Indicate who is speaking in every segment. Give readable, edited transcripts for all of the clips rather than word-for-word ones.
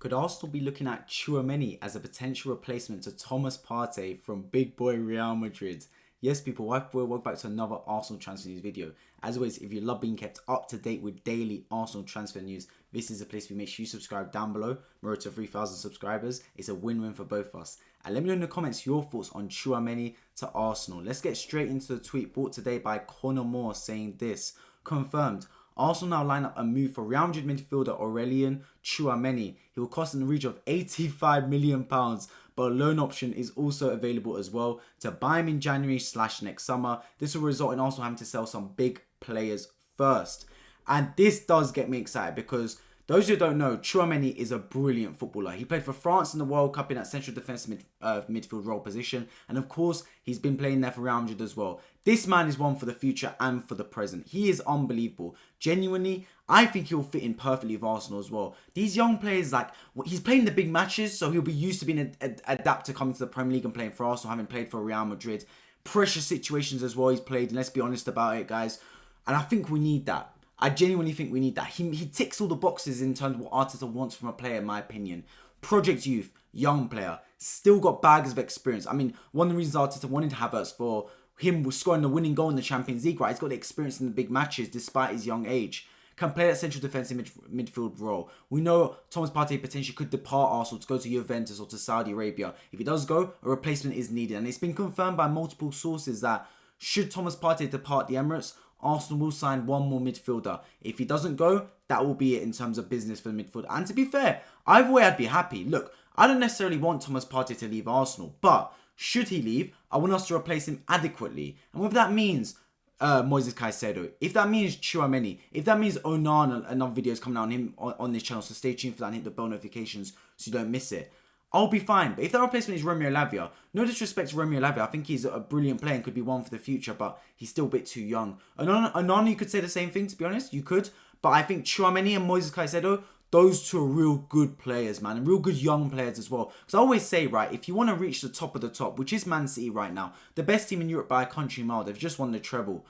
Speaker 1: Could Arsenal be looking at Tchouameni as a potential replacement to Thomas Partey from big boy Real Madrid? Yes, people, welcome back to another Arsenal transfer news video. As always, if you love being kept up to date with daily Arsenal transfer news, this is a place where you make sure you subscribe down below. We're to 3,000 subscribers. It's a win-win for both of us. And let me know in the comments your thoughts on Tchouameni to Arsenal. Let's get straight into the tweet brought today by Connor Moore saying this. Confirmed. Arsenal now line up a move for Real Madrid midfielder Aurelian Tchouameni. He will cost in the region of £85 million, but a loan option is also available as well to buy him in January/next summer. This will result in Arsenal having to sell some big players first. And this does get me excited because those who don't know, Tchouameni is a brilliant footballer. He played for France in the World Cup in that central defensive midfield role position. And of course, he's been playing there for Real Madrid as well. This man is one for the future and for the present. He is unbelievable. Genuinely, I think he'll fit in perfectly with Arsenal as well. These young players, he's playing the big matches, so he'll be used to being adapt to coming to the Premier League and playing for Arsenal, having played for Real Madrid. Pressure situations as well he's played, and let's be honest about it, guys. And I think we need that. I genuinely think we need that. He ticks all the boxes in terms of what Arteta wants from a player, in my opinion. Project youth, young player, still got bags of experience. I mean, one of the reasons Arteta wanted Havertz for him was scoring the winning goal in the Champions League, right? He's got the experience in the big matches despite his young age. Can play that central defensive midfield role. We know Thomas Partey potentially could depart Arsenal to go to Juventus or to Saudi Arabia. If he does go, a replacement is needed. And it's been confirmed by multiple sources that should Thomas Partey depart the Emirates, Arsenal will sign one more midfielder. If he doesn't go, that will be it in terms of business for the midfield. And to be fair, either way I'd be happy. Look, I don't necessarily want Thomas Partey to leave Arsenal, but should he leave, I want us to replace him adequately. And whether that means Moises Caicedo, if that means Tchouameni, if that means Onana and other videos coming out on him on this channel, so stay tuned for that and hit the bell notifications so you don't miss it, I'll be fine. But if that replacement is Romeo Lavia, no disrespect to Romeo Lavia, I think he's a brilliant player and could be one for the future, but he's still a bit too young. Onana, you could say the same thing, to be honest, you could. But I think Tchouameni and Moises Caicedo, those two are real good players, man, and real good young players as well. Because I always say, right, if you want to reach the top of the top, which is Man City right now, the best team in Europe by a country mile, they've just won the treble.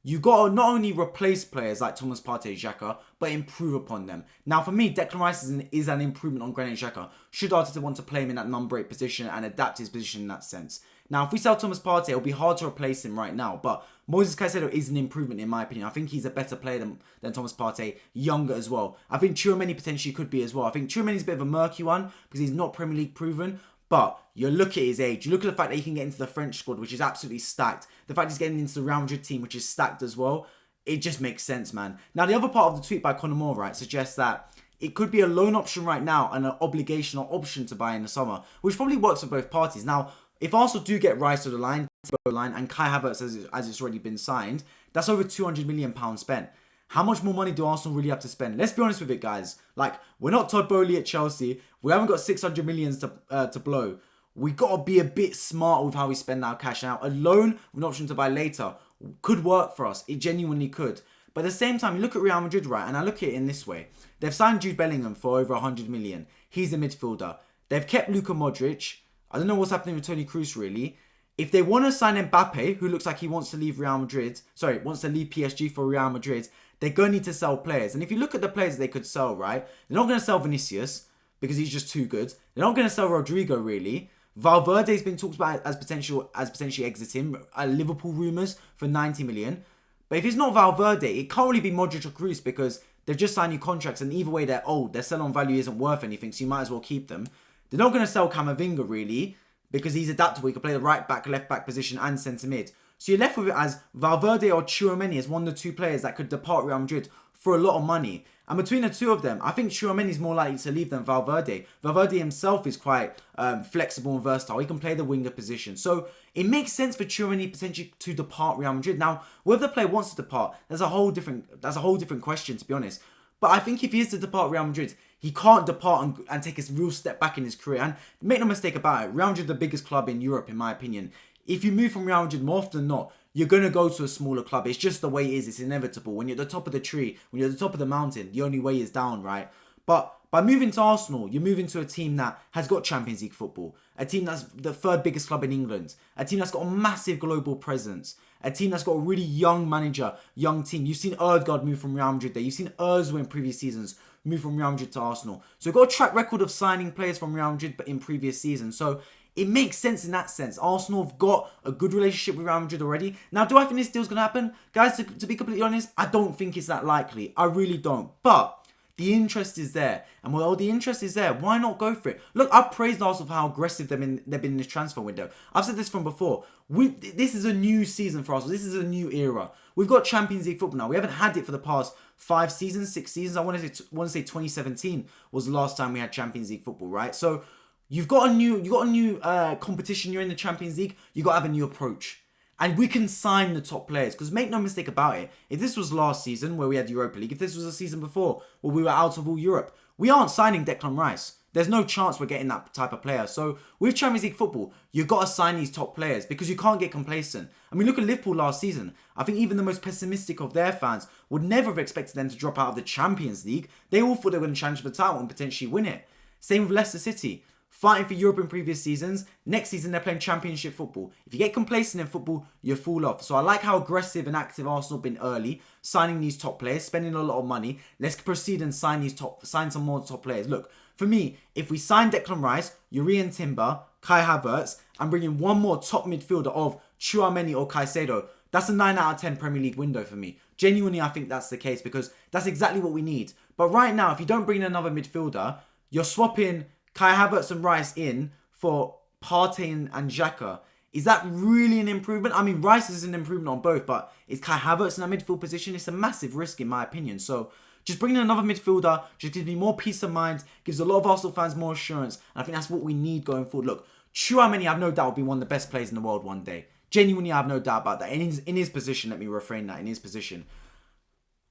Speaker 1: You got to not only replace players like Thomas Partey, Xhaka, but improve upon them. Now, for me, Declan Rice is an improvement on Granit Xhaka. Should Arteta want to play him in that number 8 position and adapt his position in that sense? Now, if we sell Thomas Partey, it'll be hard to replace him right now. But Moises Caicedo is an improvement in my opinion. I think he's a better player than Thomas Partey, younger as well. I think Tchouameni potentially could be as well. I think Tchouameni's a bit of a murky one because he's not Premier League proven. But you look at his age, you look at the fact that he can get into the French squad, which is absolutely stacked. The fact he's getting into the Real Madrid team, which is stacked as well. It just makes sense, man. Now, the other part of the tweet by Connor Moore, right, suggests that it could be a loan option right now and an obligation or option to buy in the summer, which probably works for both parties. Now, if Arsenal do get Rice to the line, and Kai Havertz as it's already been signed, that's over £200 million spent. How much more money do Arsenal really have to spend? Let's be honest with it, guys. Like, we're not Todd Bowley at Chelsea. We haven't got 600 millions to blow. We got to be a bit smart with how we spend our cash. Now, a loan with an option to buy later could work for us. It genuinely could. But at the same time, you look at Real Madrid, right, and I look at it in this way. They've signed Jude Bellingham for over 100 million. He's a midfielder. They've kept Luka Modric. I don't know what's happening with Toni Kroos, really. If they want to sign Mbappe, who looks like he wants to leave wants to leave PSG for Real Madrid, they're going to need to sell players. And if you look at the players they could sell, right, they're not going to sell Vinicius because he's just too good. They're not going to sell Rodrigo, really. Valverde's been talked about as potentially exiting. Liverpool rumours for 90 million. But if it's not Valverde, it can't really be Modric or Kroos because they've just signed new contracts and either way they're old. Their sell-on value isn't worth anything, so you might as well keep them. They're not going to sell Camavinga, really, because he's adaptable. He can play the right back, left back position and centre mid. So you're left with it as Valverde or Tchouameni as one of the two players that could depart Real Madrid for a lot of money. And between the two of them, I think Tchouameni is more likely to leave than Valverde. Valverde himself is quite flexible and versatile. He can play the winger position. So it makes sense for Tchouameni potentially to depart Real Madrid. Now, whether the player wants to depart, that's a whole different question, to be honest. But I think if he is to depart Real Madrid, he can't depart and take a real step back in his career. And make no mistake about it, Real Madrid is the biggest club in Europe, in my opinion. If you move from Real Madrid, more often than not, you're going to go to a smaller club. It's just the way it is. It's inevitable. When you're at the top of the tree, when you're at the top of the mountain, the only way is down, right? But by moving to Arsenal, you're moving to a team that has got Champions League football. A team that's the third biggest club in England. A team that's got a massive global presence. A team that's got a really young manager, young team. You've seen Ødegaard move from Real Madrid there. You've seen Ozil in previous seasons. move from Real Madrid to Arsenal. So we've got a track record of signing players from Real Madrid but in previous seasons. So it makes sense in that sense. Arsenal have got a good relationship with Real Madrid already. Now, do I think this deal's going to happen? Guys, to be completely honest, I don't think it's that likely. I really don't. But the interest is there. And while the interest is there, why not go for it? Look, I've praised Arsenal for how aggressive they've been in this transfer window. I've said this from before. This is a new season for Arsenal. This is a new era. We've got Champions League football now. We haven't had it for the past 5 seasons, 6 seasons. I want to say 2017 was the last time we had Champions League football, right? So you've got a new competition. You're in the Champions League. You got to have a new approach. And we can sign the top players. Because make no mistake about it, if this was last season where we had Europa League, if this was a season before where we were out of all Europe, we aren't signing Declan Rice. There's no chance we're getting that type of player. So with Champions League football, you've got to sign these top players because you can't get complacent. I mean, look at Liverpool last season. I think even the most pessimistic of their fans would never have expected them to drop out of the Champions League. They all thought they were going to challenge for the title and potentially win it. Same with Leicester City. Fighting for Europe in previous seasons. Next season, they're playing Championship football. If you get complacent in football, you fall off. So I like how aggressive and active Arsenal have been early, signing these top players, spending a lot of money. Let's proceed and sign some more top players. Look, for me, if we sign Declan Rice, Aurelian Timber, Kai Havertz, and bring in one more top midfielder of Tchouameni or Caicedo, that's a 9 out of 10 Premier League window for me. Genuinely, I think that's the case because that's exactly what we need. But right now, if you don't bring in another midfielder, you're swapping Kai Havertz and Rice in for Partey and Xhaka. Is that really an improvement? I mean, Rice is an improvement on both, but is Kai Havertz in a midfield position? It's a massive risk in my opinion. So just bringing in another midfielder just gives me more peace of mind, gives a lot of Arsenal fans more assurance, and I think that's what we need going forward. Look, Tchouameni, I have no doubt will be one of the best players in the world one day. Genuinely, I have no doubt about that. In his position, let me refrain that, in his position.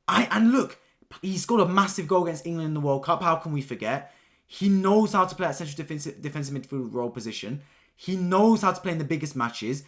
Speaker 1: And look, he scored a massive goal against England in the World Cup. How can we forget? He knows how to play at central defensive midfield role position. He knows how to play in the biggest matches.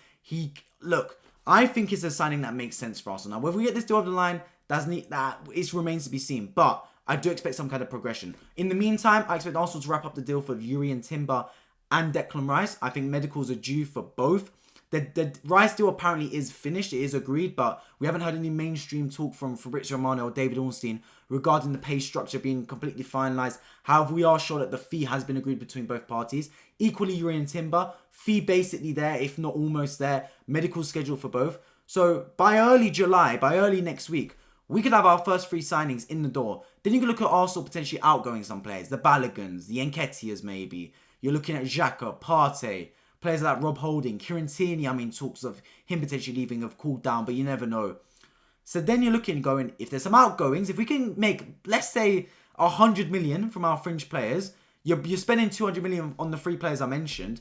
Speaker 1: Look, I think it's a signing that makes sense for Arsenal. Now, whether we get this deal over the line, it remains to be seen. But I do expect some kind of progression. In the meantime, I expect Arsenal to wrap up the deal for Aurelian Timber and Declan Rice. I think medicals are due for both. The Rice deal apparently is finished. It is agreed, but we haven't heard any mainstream talk from Fabrizio Romano or David Ornstein regarding the pay structure being completely finalised. However, we are sure that the fee has been agreed between both parties. Equally, Aurelian Timber, fee basically there, if not almost there. Medical schedule for both. So by early July, by early next week, we could have our first 3 signings in the door. Then you can look at Arsenal potentially outgoing some players. The Baloguns, the Nketiahs maybe. You're looking at Xhaka, Partey. Players like Rob Holding, Kieran Tierney, I mean, talks of him potentially leaving have cooled down, but you never know. So then you're looking, going, if there's some outgoings, if we can make, let's say, 100 million from our fringe players, you're spending 200 million on the 3 players I mentioned,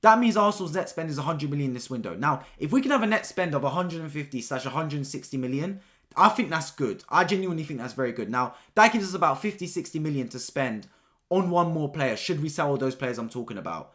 Speaker 1: that means Arsenal's net spend is 100 million this window. Now, if we can have a net spend of 150/160 million, I think that's good. I genuinely think that's very good. Now, that gives us about 50-60 million to spend on one more player, should we sell all those players I'm talking about.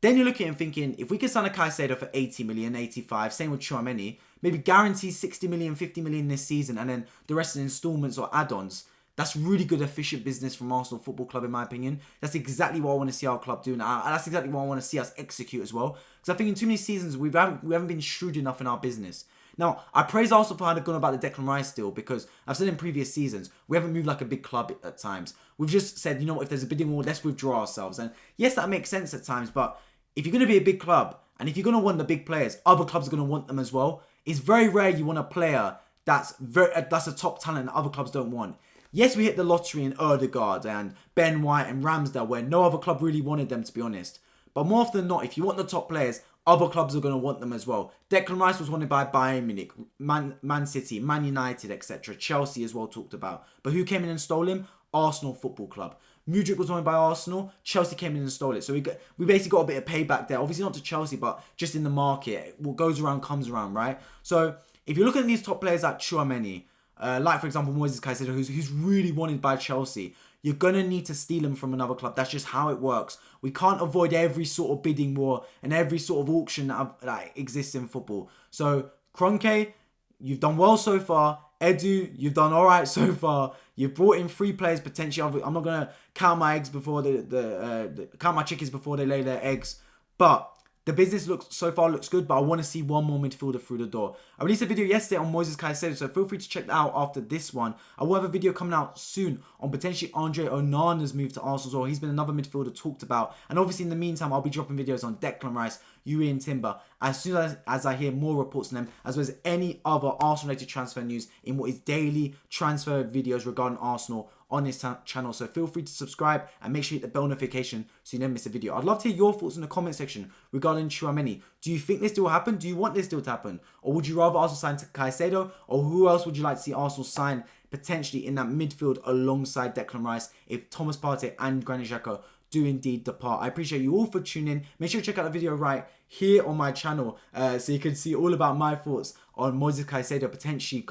Speaker 1: Then you're looking and thinking, if we could sign a Caicedo for 80 million, 85, same with Tchouameni, maybe guarantee 60 million, 50 million this season, and then the rest in installments or add-ons. That's really good, efficient business from Arsenal Football Club, in my opinion. That's exactly what I want to see our club do now. And that's exactly what I want to see us execute as well. Because I think in too many seasons, we haven't been shrewd enough in our business. Now, I praise Arsenal for how they've gone about the Declan Rice deal, because I've said in previous seasons, we haven't moved like a big club at times. We've just said, you know what, if there's a bidding war, let's withdraw ourselves. And yes, that makes sense at times, but if you're going to be a big club, and if you're going to want the big players, other clubs are going to want them as well. It's very rare you want a player that's a top talent that other clubs don't want. Yes, we hit the lottery in Ødegaard and Ben White and Ramsdale, where no other club really wanted them, to be honest. But more often than not, if you want the top players, other clubs are going to want them as well. Declan Rice was wanted by Bayern Munich, Man City, Man United, etc. Chelsea as well talked about. But who came in and stole him? Arsenal Football Club. Mudryk was owned by Arsenal. Chelsea came in and stole it. So we basically got a bit of payback there. Obviously not to Chelsea, but just in the market. What goes around comes around, right? So if you look at these top players like Tchouameni, like for example Moises Caicedo, who's really wanted by Chelsea, you're going to need to steal him from another club. That's just how it works. We can't avoid every sort of bidding war and every sort of auction that exists in football. So Kroenke, you've done well so far. Edu, you've done all right so far. You've brought in 3 players potentially. I'm not gonna count my eggs before count my chickens before they lay their eggs. But The business so far looks good, but I want to see one more midfielder through the door. I released a video yesterday on Moises Caicedo, so feel free to check that out after this one. I will have a video coming out soon on potentially Andre Onana's move to Arsenal as well. He's been another midfielder talked about. And obviously in the meantime, I'll be dropping videos on Declan Rice, Urian Timber, as soon as I hear more reports on them, as well as any other Arsenal-related transfer news in what is daily transfer videos regarding Arsenal on this channel. So feel free to subscribe and make sure you hit the bell notification so you never miss a video. I'd love to hear your thoughts in the comment section regarding Tchouameni. Do you think this deal will happen? Do you want this deal to happen? Or would you rather Arsenal sign Caicedo? Or who else would you like to see Arsenal sign potentially in that midfield alongside Declan Rice if Thomas Partey and Granit Xhaka do indeed depart? I appreciate you all for tuning in. Make sure to check out the video right here on my channel so you can see all about my thoughts on Moises Caicedo potentially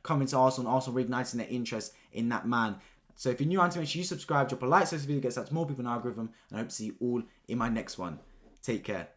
Speaker 1: coming to Arsenal and Arsenal reigniting their interest in that man. So if you're new on to, make sure you subscribe, drop a like so this video gets out to more people in our algorithm, and I hope to see you all in my next one. Take care.